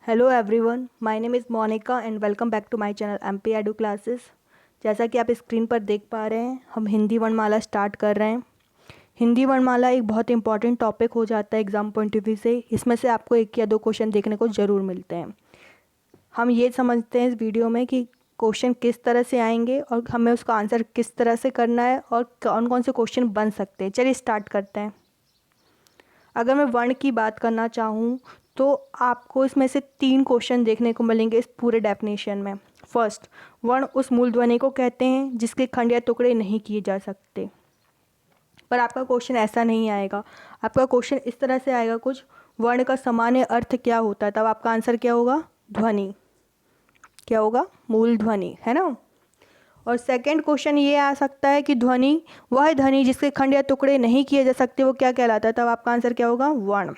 Hello everyone, my name is Monika and welcome back to my channel MP edu classes. जैसा कि आप screen पर देख पा रहे हैं, हम हिंदी वर्णमाला स्टार्ट कर रहे हैं। हिंदी वर्णमाला एक बहुत इंपॉर्टेंट टॉपिक हो जाता है एग्ज़ाम पॉइंट ऑफ व्यू से। इसमें से आपको एक या दो क्वेश्चन देखने को ज़रूर मिलते हैं। हम ये समझते हैं इस वीडियो में कि क्वेश्चन किस तरह से आएंगे और हमें उसका आंसर किस तरह से करना है और कौन कौन से क्वेश्चन बन सकते हैं। चलिए स्टार्ट करते हैं। अगर मैं वर्ण की बात करना चाहूँ तो आपको इसमें से 3 क्वेश्चन देखने को मिलेंगे इस पूरे डेफिनेशन में। फर्स्ट, वर्ण उस मूल ध्वनि को कहते हैं जिसके खंड या टुकड़े नहीं किए जा सकते। पर आपका क्वेश्चन ऐसा नहीं आएगा। आपका क्वेश्चन इस तरह से आएगा कुछ, वर्ण का सामान्य अर्थ क्या होता है, तब आपका आंसर क्या होगा? ध्वनि। क्या होगा? मूल ध्वनि, है ना। और सेकंड क्वेश्चन ये आ सकता है कि ध्वनि, वह ध्वनि जिसके खंड या टुकड़े नहीं किए जा सकते, वो क्या कहलाता है, तब आपका आंसर क्या होगा? वर्ण।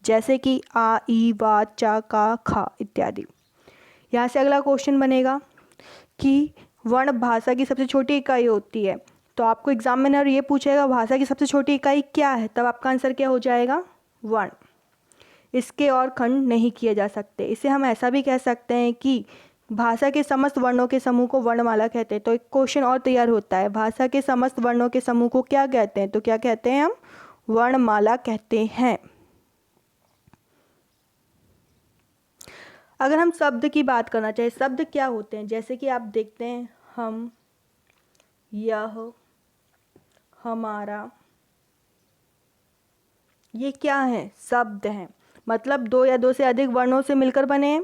जैसे कि आ, ई, वा, चा, का, खा इत्यादि। यहाँ से अगला क्वेश्चन बनेगा कि वर्ण भाषा की सबसे छोटी इकाई होती है। तो आपको एग्जामिनर ये पूछेगा भाषा की सबसे छोटी इकाई क्या है, तब आपका आंसर क्या हो जाएगा? वर्ण। इसके और खंड नहीं किए जा सकते। इसे हम ऐसा भी कह सकते हैं कि भाषा के समस्त वर्णों के समूह को वर्णमाला कहते हैं। तो एक क्वेश्चन और तैयार होता है, भाषा के समस्त वर्णों के समूह को क्या कहते हैं? तो क्या कहते हैं हम? वर्णमाला कहते हैं। अगर हम शब्द की बात करना चाहें, शब्द क्या होते हैं, जैसे कि आप देखते हैं हम, यह, हमारा, ये क्या है? शब्द हैं। मतलब दो या दो से अधिक वर्णों से मिलकर बने हैं।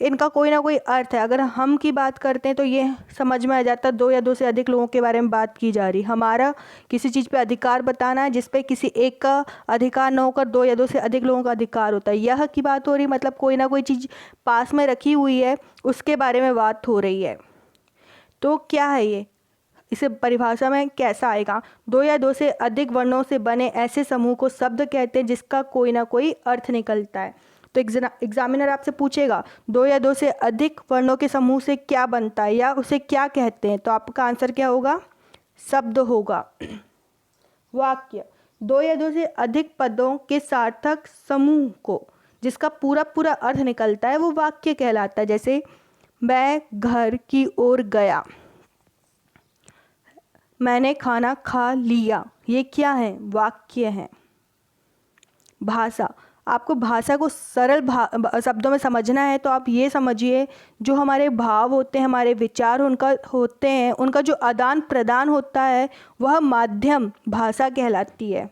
इनका कोई ना कोई अर्थ है। अगर हम की बात करते हैं तो ये समझ में आ जाता है, दो या दो से अधिक लोगों के बारे में बात की जा रही। हमारा किसी चीज़ पे अधिकार बताना है जिस पे किसी एक का अधिकार न होकर दो या दो से अधिक लोगों का अधिकार होता है। यह की बात हो रही, मतलब कोई ना कोई चीज़ पास में रखी हुई है, उसके बारे में बात हो रही है। तो क्या है ये? इसे परिभाषा में कैसा आएगा? दो या दो से अधिक वर्णों से बने ऐसे समूह को शब्द कहते हैं जिसका कोई ना कोई अर्थ निकलता है। तो एग्जामिनर आपसे पूछेगा दो या दो से अधिक वर्णों के समूह से क्या बनता है या उसे क्या कहते हैं, तो आपका आंसर क्या होगा? शब्द होगा। वाक्य, दो या दो से अधिक पदों के सार्थक समूह को जिसका पूरा पूरा अर्थ निकलता है वो वाक्य कहलाता है। जैसे मैं घर की ओर गया, मैंने खाना खा लिया, ये क्या है? वाक्य है। भाषा, आपको भाषा को सरल शब्दों में समझना है तो आप ये समझिए, जो हमारे भाव होते हैं, हमारे विचार उनका होते हैं, उनका जो आदान प्रदान होता है वह माध्यम भाषा कहलाती है।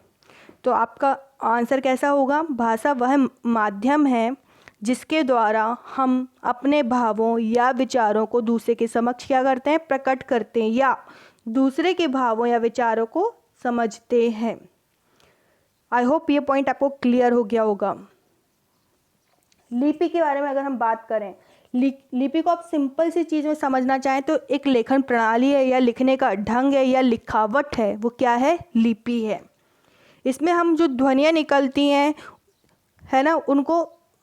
तो आपका आंसर कैसा होगा? भाषा वह माध्यम है जिसके द्वारा हम अपने भावों या विचारों को दूसरे के समक्ष क्या करते हैं? प्रकट करते हैं या दूसरे के भावों या विचारों को समझते हैं। आई होप ये पॉइंट आपको क्लियर हो गया होगा। लिपि के बारे में अगर हम बात करें, लिपि को आप सिंपल सी चीज़ में समझना चाहें तो एक लेखन प्रणाली है या लिखने का ढंग है या लिखावट है, वो क्या है? लिपि है। इसमें हम जो ध्वनियाँ निकलती हैं, है ना,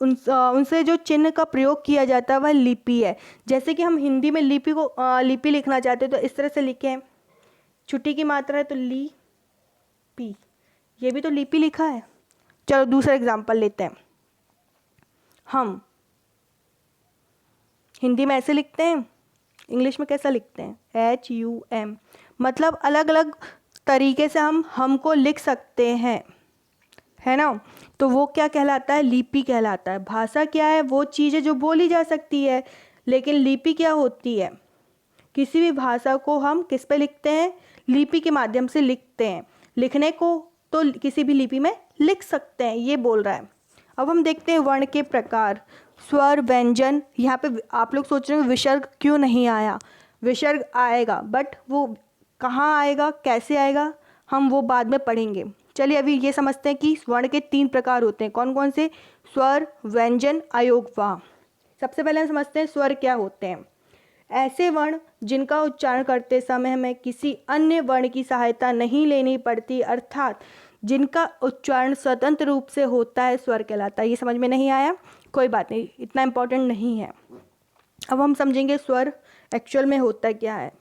उनसे जो चिन्ह का प्रयोग किया जाता है वह लिपि है। जैसे कि हम हिंदी में लिपि लिखना चाहते हैं तो इस तरह से लिखें, छुट्टी की मात्रा है तो ली पी, ये भी तो लिपि लिखा है। चलो दूसरा एग्जांपल लेते हैं। हम हिंदी में ऐसे लिखते हैं, इंग्लिश में कैसा लिखते हैं? HUM। मतलब अलग अलग तरीके से हम को लिख सकते हैं, है ना। तो वो क्या कहलाता है? लिपि कहलाता है। भाषा क्या है? वो चीज़ है जो बोली जा सकती है। लेकिन लिपि क्या होती है? किसी भी भाषा को हम किस पे लिखते हैं? लिपि के माध्यम से लिखते हैं। लिखने को तो किसी भी लिपि में लिख सकते हैं, ये बोल रहा है। अब हम देखते हैं वर्ण के प्रकार। स्वर, व्यंजन। यहाँ पे आप लोग सोच रहे हो विसर्ग क्यों नहीं आया? विसर्ग आएगा, बट वो कहाँ आएगा, कैसे आएगा, हम वो बाद में पढ़ेंगे। चलिए अभी ये समझते हैं कि वर्ण के 3 प्रकार होते हैं। कौन कौन से? स्वर, व्यंजन, अयोग, वाह। सबसे पहले हम समझते हैं स्वर क्या होते हैं। ऐसे वर्ण जिनका उच्चारण करते समय हमें किसी अन्य वर्ण की सहायता नहीं लेनी पड़ती, अर्थात जिनका उच्चारण स्वतंत्र रूप से होता है, स्वर कहलाता है। ये समझ में नहीं आया? कोई बात नहीं, इतना इम्पोर्टेंट नहीं है। अब हम समझेंगे स्वर एक्चुअल में होता क्या है।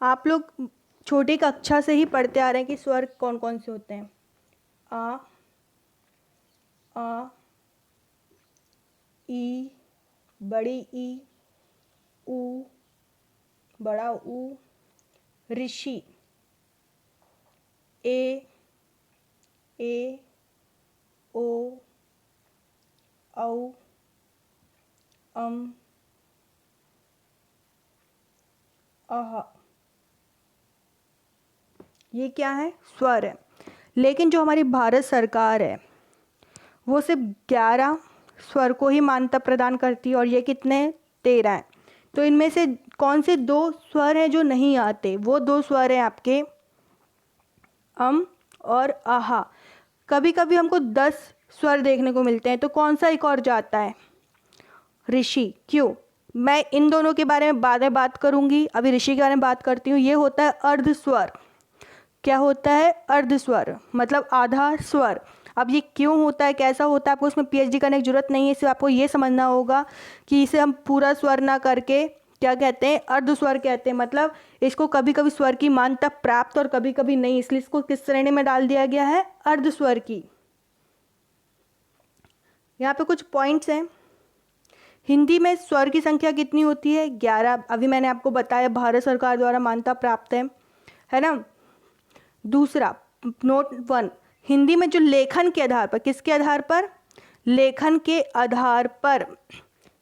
आप लोग छोटी कक्षा से ही पढ़ते आ रहे हैं कि स्वर कौन कौन से होते हैं। आ, आ, ई, बड़ी ई, ऊ, बड़ा ऊ, ऋषि, ए, ओ, औ, अह। ये क्या है? स्वर है। लेकिन जो हमारी भारत सरकार है वो सिर्फ 11 स्वर को ही मान्यता प्रदान करती है, और ये कितने? 13 हैं। तो इनमें से कौन से 2 स्वर हैं जो नहीं आते? वो 2 स्वर हैं आपके और आहा। कभी कभी हमको 10 स्वर देखने को मिलते हैं, तो कौन सा एक और जाता है? ऋषि। क्यों? मैं इन दोनों के बारे में बाद में बात करूंगी, अभी ऋषि के बारे में बात करती हूँ। ये होता है अर्ध स्वर। क्या होता है? अर्ध स्वर, मतलब आधा स्वर। अब ये क्यों होता है, कैसा होता है, आपको उसमें पीएचडी करने की जरूरत नहीं है। सिर्फ आपको ये समझना होगा कि इसे हम पूरा स्वर ना करके क्या कहते हैं? अर्ध स्वर कहते हैं। मतलब इसको कभी कभी स्वर की मान्यता प्राप्त और कभी कभी नहीं, इसलिए इसको किस श्रेणी में डाल दिया गया है? अर्ध स्वर की। यहाँ पे कुछ पॉइंट्स हैं। हिंदी में स्वर की संख्या कितनी होती है? 11। अभी मैंने आपको बताया भारत सरकार द्वारा मान्यता प्राप्त है ना। दूसरा, नोट 1, हिंदी में जो लेखन के आधार पर, किसके आधार पर? लेखन के आधार पर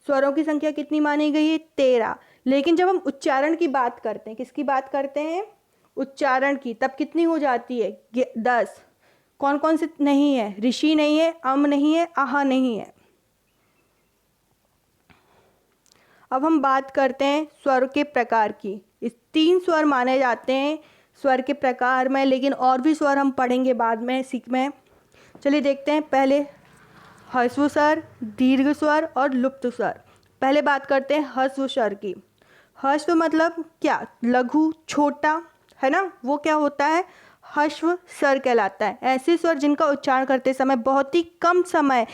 स्वरों की संख्या कितनी मानी गई है? 13। लेकिन जब हम उच्चारण की बात करते हैं, किसकी बात करते हैं? उच्चारण की, तब कितनी हो जाती है? 10। कौन कौन से नहीं है? ऋषि नहीं है, नहीं है, आहा नहीं है। अब हम बात करते हैं स्वर के प्रकार की। इस 3 स्वर माने जाते हैं स्वर के प्रकार में, लेकिन और भी स्वर हम पढ़ेंगे बाद में में। चलिए देखते हैं। पहले ह्रस्व स्वर, दीर्घ स्वर और लुप्त स्वर। पहले बात करते हैं ह्रस्व स्वर की। ह्रस्व मतलब क्या? लघु, छोटा, है ना। वो क्या होता है? ह्रस्व स्वर कहलाता है। ऐसे स्वर जिनका उच्चारण करते समय बहुत ही कम समय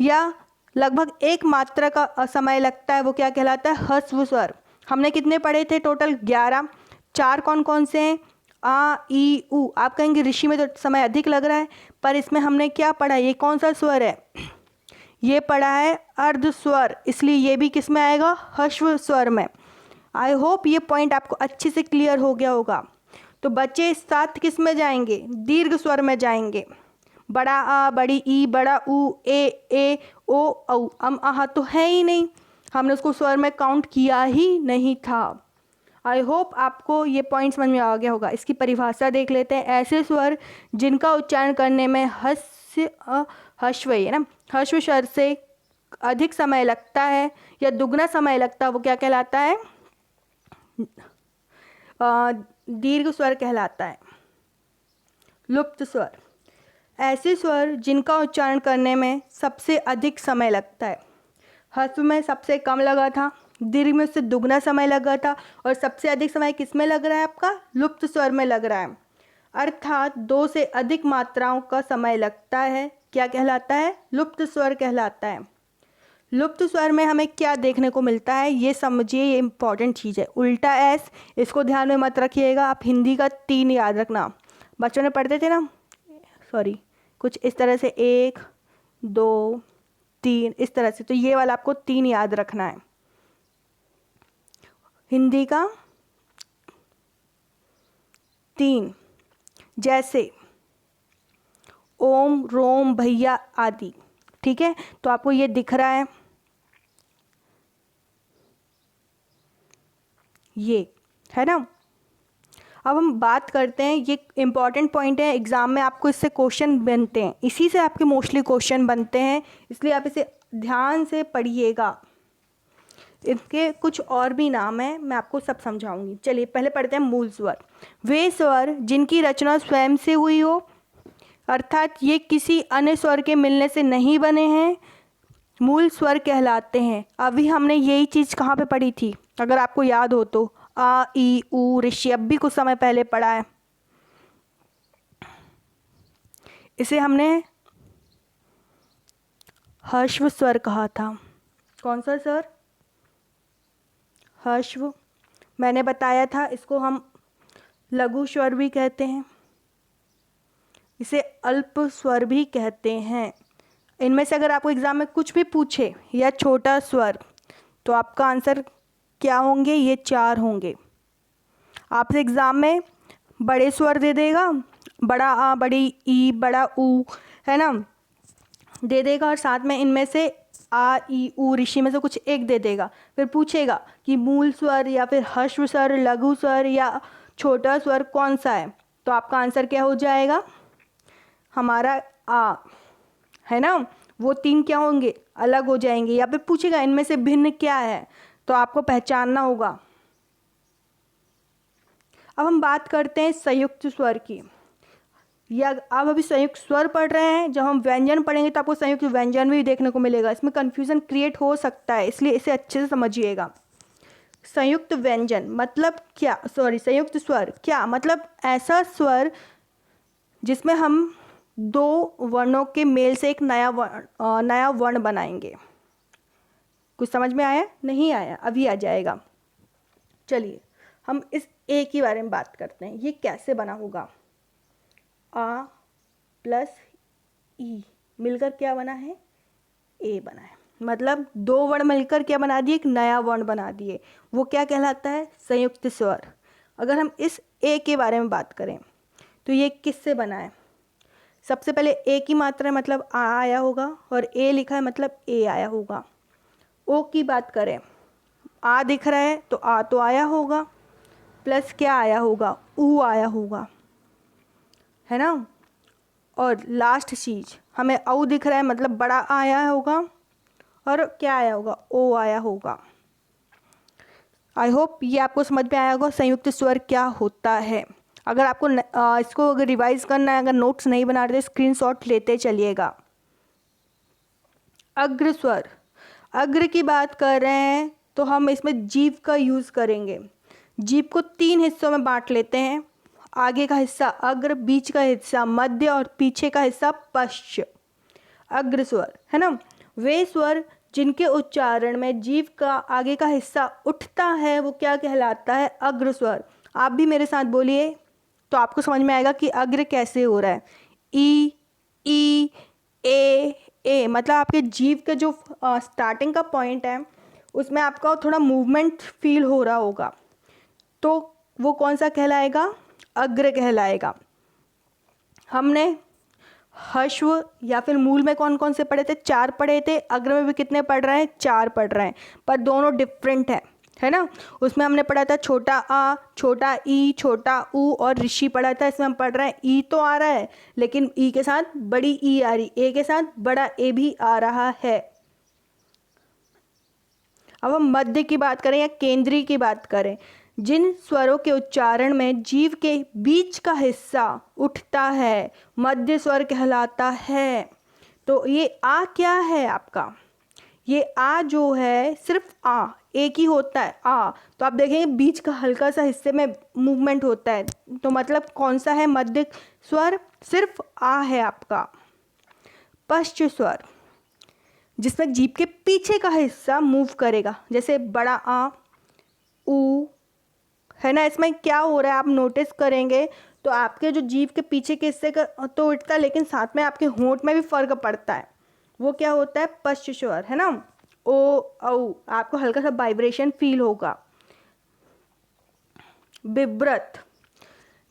या लगभग 1 मात्रा का समय लगता है, वो क्या कहलाता है? ह्रस्व स्वर। हमने कितने पढ़े थे? टोटल 11। 4 कौन कौन से हैं? आ, ई, ऊ। आप कहेंगे ऋषि में तो समय अधिक लग रहा है, पर इसमें हमने क्या पढ़ा? ये कौन सा स्वर है? ये पढ़ा है अर्ध स्वर, इसलिए ये भी किस में आएगा? ह्रस्व स्वर में। आई होप ये पॉइंट आपको अच्छे से क्लियर हो गया होगा। तो बच्चे 7 किस में जाएंगे? दीर्घ स्वर में जाएंगे। बड़ा आ, बड़ी ई, बड़ा ऊ, ए, ओ, औ, आहा तो है ही नहीं, हमने उसको स्वर में काउंट किया ही नहीं था। आई होप आपको ये पॉइंट समझ में आ गया होगा। इसकी परिभाषा देख लेते हैं। ऐसे स्वर जिनका उच्चारण करने में ह्रस्व है ना, ह्रस्व स्वर से अधिक समय लगता है या दुगना समय लगता है, वो क्या कहलाता है? दीर्घ स्वर कहलाता है। लुप्त स्वर, ऐसे स्वर जिनका उच्चारण करने में सबसे अधिक समय लगता है। ह्रस्व में सबसे कम लगा था, दीर्घ में उससे दुगना समय लगा था, और सबसे अधिक समय किस में लग रहा है? आपका लुप्त स्वर में लग रहा है। अर्थात 2 से अधिक मात्राओं का समय लगता है। क्या कहलाता है? लुप्त स्वर कहलाता है। लुप्त स्वर में हमें क्या देखने को मिलता है? ये समझिए, ये इंपॉर्टेंट चीज़ है। उल्टा एस, इसको ध्यान में मत रखिएगा। आप हिंदी का 3 याद रखना, बच्चों ने पढ़ते थे ना, सॉरी, कुछ इस तरह से 1, 2, 3 इस तरह से। तो ये वाला आपको 3 याद रखना है। हिंदी का 3, जैसे ओम, रोम, भैया आदि। ठीक है, तो आपको ये दिख रहा है, ये है ना। अब हम बात करते हैं, ये इंपॉर्टेंट पॉइंट है, एग्जाम में आपको इससे क्वेश्चन बनते हैं, इसी से आपके मोस्टली क्वेश्चन बनते हैं, इसलिए आप इसे ध्यान से पढ़िएगा। इनके कुछ और भी नाम हैं, मैं आपको सब समझाऊंगी। चलिए पहले पढ़ते हैं मूल स्वर। वे स्वर जिनकी रचना स्वयं से हुई हो, अर्थात ये किसी अन्य स्वर के मिलने से नहीं बने हैं, मूल स्वर कहलाते हैं। अभी हमने यही चीज़ कहाँ पे पढ़ी थी, अगर आपको याद हो तो? आ, ई, ऊ, ऋषि, अब भी कुछ समय पहले पढ़ा है। इसे हमने ह्रस्व स्वर कहा था। कौन सा स्वर? ह्रस्व। मैंने बताया था इसको हम लघु स्वर भी कहते हैं, इसे अल्प स्वर भी कहते हैं। इनमें से अगर आपको एग्ज़ाम में कुछ भी पूछे या छोटा स्वर, तो आपका आंसर क्या होंगे? ये 4 होंगे। आपसे एग्ज़ाम में बड़े स्वर दे देगा, बड़ा आ, बड़ी ई, बड़ा ऊ, है ना, दे देगा, और साथ में इनमें से आ, ई, ऊ, ऋषि में से कुछ एक दे देगा। फिर पूछेगा कि मूल स्वर या फिर ह्रस्व स्वर, लघु स्वर या छोटा स्वर कौन सा है, तो आपका आंसर क्या हो जाएगा? हमारा आ, है ना। वो 3 क्या होंगे? अलग हो जाएंगे। या फिर पूछेगा इनमें से भिन्न क्या है, तो आपको पहचानना होगा। अब हम बात करते हैं संयुक्त स्वर की। या आप अभी संयुक्त स्वर पढ़ रहे हैं, जब हम व्यंजन पढ़ेंगे तो आपको संयुक्त व्यंजन भी देखने को मिलेगा। इसमें कन्फ्यूज़न क्रिएट हो सकता है, इसलिए इसे अच्छे से समझिएगा। संयुक्त व्यंजन मतलब क्या? संयुक्त स्वर क्या मतलब? ऐसा स्वर जिसमें हम 2 वर्णों के मेल से एक नया वर्ण बनाएंगे। कुछ समझ में आया? नहीं आया? अभी आ जाएगा। चलिए हम इस ए के बारे में बात करते हैं। ये कैसे बना होगा? आ प्लस ई मिलकर क्या बना है? ए बना है। मतलब 2 वर्ण मिलकर क्या बना दिए? एक नया वर्ण बना दिए। वो क्या कहलाता है? संयुक्त स्वर। अगर हम इस ए के बारे में बात करें तो ये किससे बना है? सबसे पहले ए की मात्रा मतलब आ आया होगा, और ए लिखा है मतलब ए आया होगा। ओ की बात करें, आ दिख रहा है तो आ तो आया होगा, प्लस क्या आया होगा? ऊ आया होगा, है ना। और लास्ट चीज, हमें औ दिख रहा है मतलब बड़ा आया होगा, और क्या आया होगा? ओ आया होगा। आई होप ये आपको समझ में आया होगा संयुक्त स्वर क्या होता है। अगर आपको इसको अगर रिवाइज करना है, अगर नोट्स नहीं बना रहे तो स्क्रीनशॉट लेते चलिएगा। अग्र स्वर, अग्र की बात कर रहे हैं तो हम इसमें जीभ का यूज़ करेंगे। जीभ को 3 हिस्सों में बांट लेते हैं। आगे का हिस्सा अग्र, बीच का हिस्सा मध्य और पीछे का हिस्सा पश्च। अग्र स्वर, है ना। वे स्वर जिनके उच्चारण में जीभ का आगे का हिस्सा उठता है वो क्या कहलाता है? अग्र स्वर। आप भी मेरे साथ बोलिए तो आपको समझ में आएगा कि अग्र कैसे हो रहा है। ई, ए मतलब आपके जीभ का जो स्टार्टिंग का पॉइंट है उसमें आपका थोड़ा मूवमेंट फील हो रहा होगा, तो वो कौन सा कहलाएगा? अग्र कहलाएगा। हमने ह्रस्व या फिर मूल में कौन कौन से पढ़े थे? 4 पढ़े थे। अग्र में भी कितने पढ़ रहे हैं? 4 पढ़ रहे हैं, पर दोनों डिफरेंट है ना। उसमें हमने पढ़ा था छोटा आ, छोटा ई, छोटा ऊ और ऋषि पढ़ा था। इसमें हम पढ़ रहे हैं ई तो आ रहा है लेकिन ई के साथ बड़ी ई आ रही, ए के साथ बड़ा ए भी आ रहा है। अब हम मध्य की बात करें या केंद्रीय की बात करें, जिन स्वरों के उच्चारण में जीभ के बीच का हिस्सा उठता है मध्य स्वर कहलाता है। तो ये आ क्या है आपका? ये आ जो है सिर्फ आ, एक ही होता है आ, तो आप देखेंगे बीच का हल्का सा हिस्से में मूवमेंट होता है, तो मतलब कौन सा है मध्य स्वर? सिर्फ आ है आपका। पश्च स्वर, जिसमें जीभ के पीछे का हिस्सा मूव करेगा, जैसे बड़ा आ, ऊ, है ना। इसमें क्या हो रहा है आप नोटिस करेंगे तो आपके जो जीभ के पीछे के हिस्से का तो उठता है, लेकिन साथ में आपके होंठ में भी फर्क पड़ता है। वो क्या होता है? पश्च स्वर, है ना। ओ औ, आपको हल्का सा वाइब्रेशन फील होगा। बिब्रत,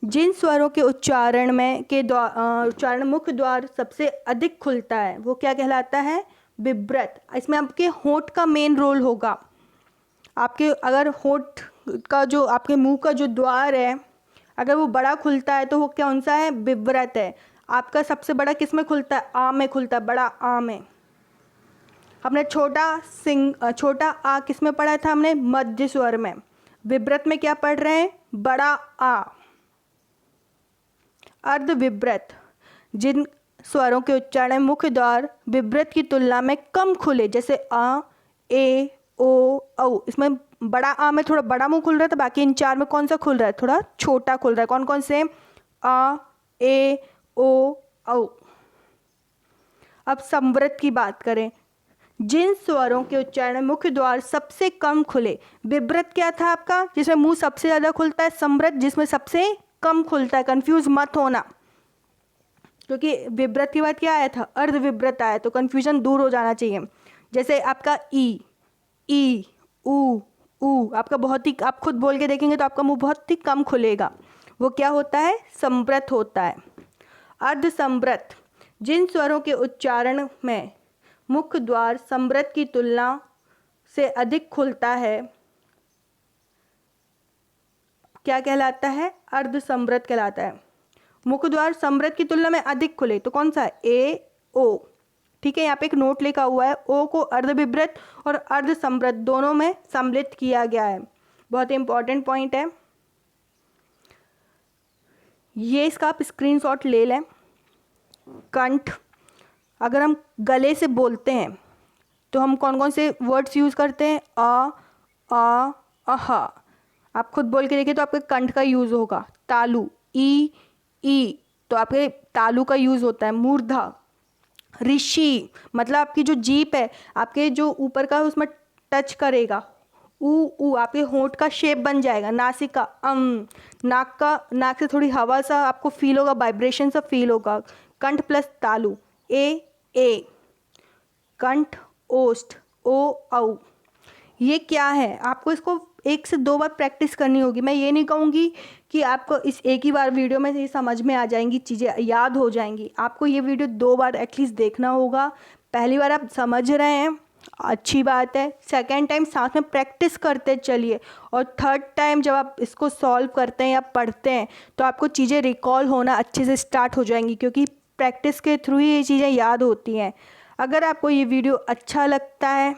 जिन स्वरों के उच्चारण में के उच्चारण मुख्य द्वार सबसे अधिक खुलता है वो क्या कहलाता है? बिब्रत। इसमें आपके होंठ का मेन रोल होगा। आपके अगर होंठ का जो आपके मुंह का जो द्वार है अगर वो बड़ा खुलता है तो वो कौन सा है? बिब्रत है। आपका सबसे बड़ा किस में खुलता है? आ में खुलता है, बड़ा आ में। हमने छोटा आ किस में पढ़ा था? हमने मध्य स्वर में। विब्रत में क्या पढ़ रहे हैं? बड़ा आ। अर्ध विब्रत, जिन स्वरों के उच्चारण मुख्य द्वार विब्रत की तुलना में कम खुले, जैसे आ, ए, ओ, औ। इसमें बड़ा आ में थोड़ा बड़ा मुंह खुल रहा है, तो बाकी इन 4 में कौन सा खुल रहा है? थोड़ा छोटा खुल रहा है। कौन कौन से? आ, ए, ओ, औ। अब संवृत की बात करें, जिन स्वरों के उच्चारण मुख्य द्वार सबसे कम खुले। विब्रत क्या था आपका? जिसमें मुंह सबसे ज़्यादा खुलता है। संवृत जिसमें सबसे कम खुलता है। कंफ्यूज मत होना। क्योंकि विव्रत के बाद क्या आया था, अर्ध विव्रत आया, तो कन्फ्यूजन दूर हो जाना चाहिए। जैसे आपका ई ऊ आपका बहुत ही, आप खुद बोल के देखेंगे तो आपका मुंह बहुत ही कम खुलेगा, वो क्या होता है, संव्रत होता है। अर्ध संव्रत, जिन स्वरों के उच्चारण में मुख द्वार संव्रत की तुलना से अधिक खुलता है, क्या कहलाता है, अर्ध संव्रत कहलाता है। मुख द्वार संव्रत की तुलना में अधिक खुले तो कौन सा है, ए ओ। ठीक है, यहाँ पे एक नोट लिखा हुआ है, ओ को अर्ध विव्रत और अर्ध संव्रत दोनों में सम्मिलित किया गया है। बहुत ही इंपॉर्टेंट पॉइंट है ये, इसका आप स्क्रीनशॉट ले लें। कंठ, अगर हम गले से बोलते हैं तो हम कौन कौन से वर्ड्स यूज़ करते हैं, आ अहा। आप खुद बोल के देखिए तो आपके कंठ का यूज़ होगा। तालु, ई तो आपके तालु का यूज़ होता है। मूर्धा, ऋषि, मतलब आपकी जो जीभ है आपके जो ऊपर का उसमें टच करेगा। ऊ आपके होंठ का शेप बन जाएगा। नासिका, नाक से थोड़ी हवा सा आपको फील होगा, वाइब्रेशन सा फील होगा। कंठ प्लस तालु, ए कंठ, ओष्ठ, ओ औ। ये क्या है, आपको इसको 1 से 2 बार प्रैक्टिस करनी होगी। मैं ये नहीं कहूँगी कि आपको इस एक ही बार वीडियो में ये समझ में आ जाएंगी, चीज़ें याद हो जाएंगी। आपको ये वीडियो 2 बार एटलीस्ट देखना होगा। पहली बार आप समझ रहे हैं, अच्छी बात है। सेकेंड टाइम साथ में प्रैक्टिस करते चलिए, और थर्ड टाइम जब आप इसको सॉल्व करते हैं या पढ़ते हैं तो आपको चीज़ें रिकॉल होना अच्छे से स्टार्ट हो जाएंगी, क्योंकि प्रैक्टिस के थ्रू ही ये चीज़ें याद होती हैं। अगर आपको ये वीडियो अच्छा लगता है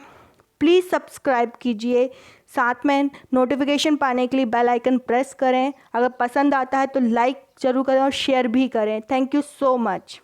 प्लीज़ सब्सक्राइब कीजिए, साथ में नोटिफिकेशन पाने के लिए बेल आइकन प्रेस करें। अगर पसंद आता है तो लाइक ज़रूर करें और शेयर भी करें। Thank you so much.